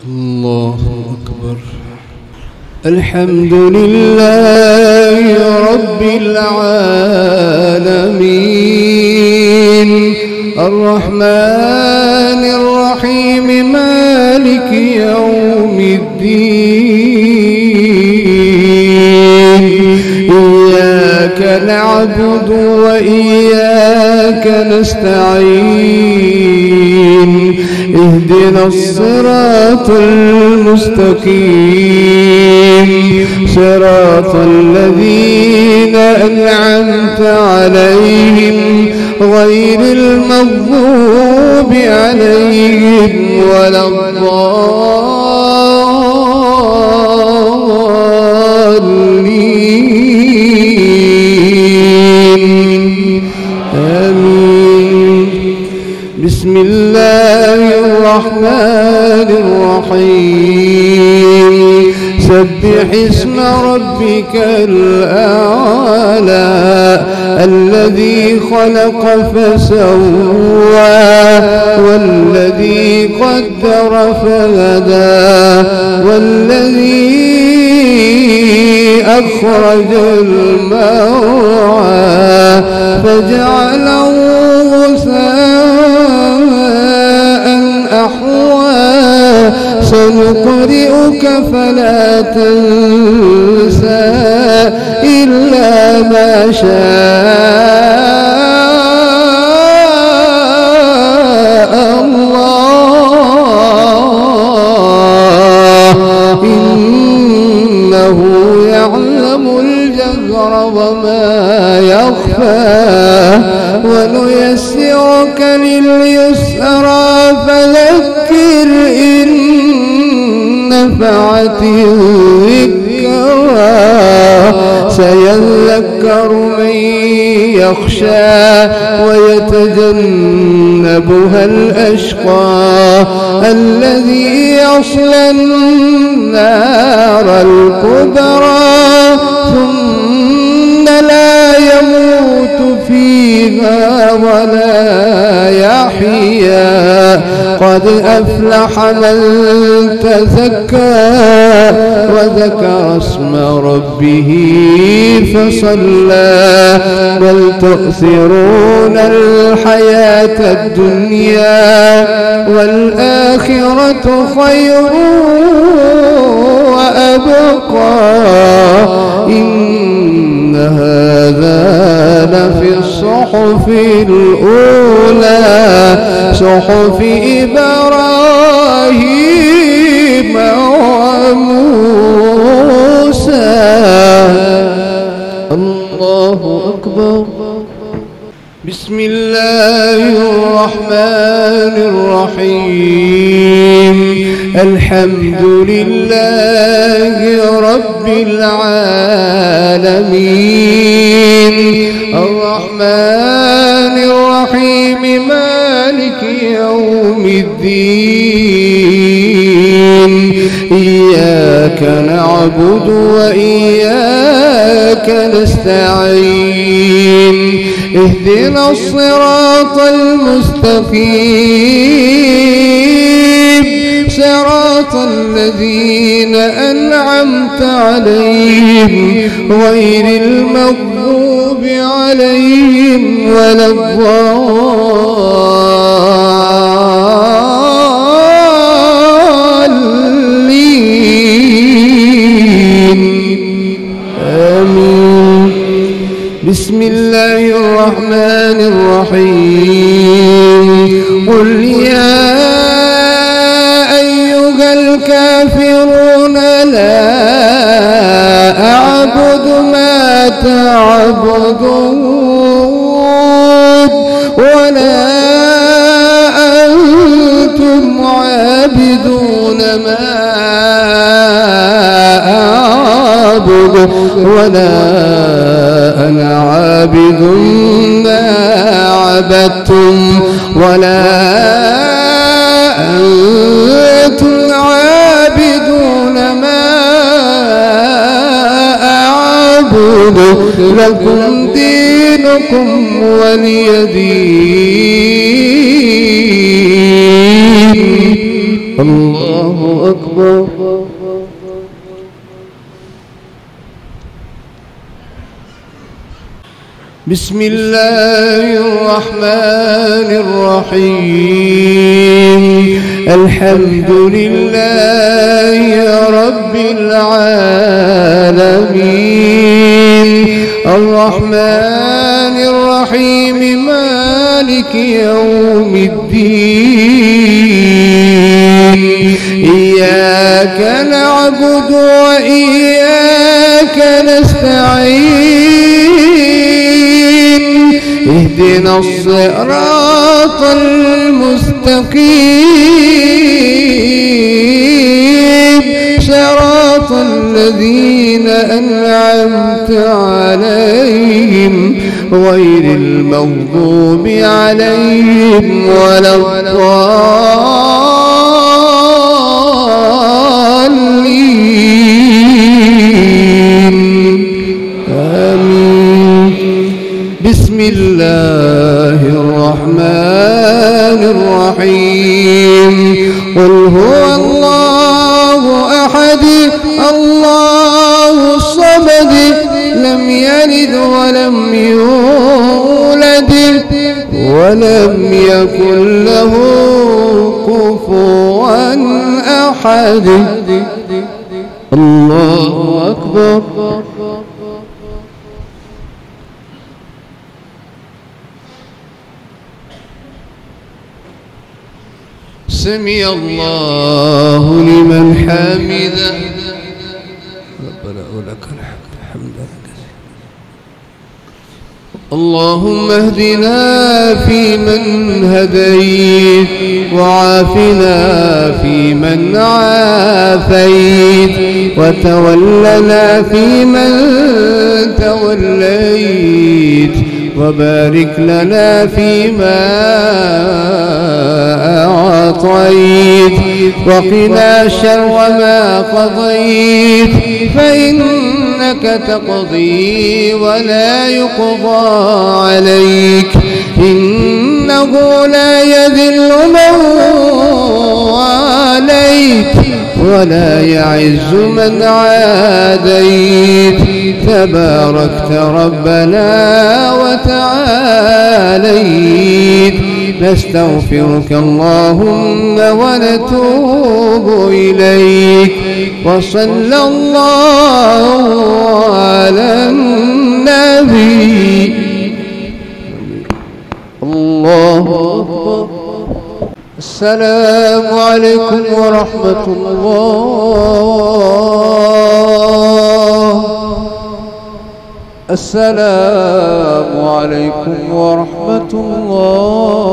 الله أكبر. الحمد لله رب العالمين الرحمن الرحيم مالك يوم الدين إياك نعبد وإياك نستعين اهدنا الصراط المستقيم صراط الذين أنعمت عليهم غير المغضوب عليهم ولا الضالين آمين. بسم الله الرحمن الرحيم سبح اسم ربك الأعلى الذي خلق فسوى والذي قدر فهدى والذي أخرج المرعى فجعله غثاء أحوى سنقرئك فلا تنسى إلا ما شاء الله إنه يعلم الجهر وما يخفى ونيسرك لليسرى فذكر إن نفعت الذكرى سيذكر من يخشى ويتجنبها الأشقى الذي يصلى النار الكبرى ثم لا يموت فيها ولا يحيا قد أفلح من تزكى وذكر اسم ربه فصلى بل تؤثرون الحياة الدنيا والآخرة خير وأبقى إن هذا لفي الصحف الأولى صحف إبراهيم وموسى. الله أكبر. بسم الله الرحمن الرحيم الحمد لله رب العالمين الرحمن الرحيم مالك يوم الدين إياك نعبد وإياك نستعين اهدنا الصراط المستقيم صراط الذين أنعمت عليهم غير المغضوب عليهم ولا الضالين آمين. بسم الله الرحمن الرحيم قل يا أيها الكافرون لا أعبد ما تعبدون ولا أنتم عابدون ما أعبد ولا أنا عابد ما عبدتم ولا أنتم عابدون ما أعبد لكم دينكم ولي دين. الله أكبر. بسم الله الرحمن الرحيم. الحمد لله رب العالمين الرحمن الرحيم مالك يوم الدين إياك نعبد وإياك نستعين اهدنا الصراط المستقيم صراط الذين أنعمت عليهم غير المغضوب عليهم ولا الضالين آمين. بسم الله الرحمن الرحيم. قل هو الله أحد الله الصمد لم يلد ولم يولد ولم يكن له كفوا أحد. الله أكبر. سمع الله لمن حمده. ربنا ولك الحمد. اللهم اهدنا فيمن هديت وعافنا فيمن عافيت وتولنا فيمن توليت وبارك لنا فيما أعطيت وقنا شر ما قضيت فإنك تقضي ولا يقضى عليك إنه لا يذل من واليت ولا يعز من عاديت تباركت ربنا وتعاليت. نستغفرك اللهم ونتوب إليك وصلى الله على النبي. الله أكبر. السلام عليكم ورحمة الله. السلام عليكم ورحمة الله.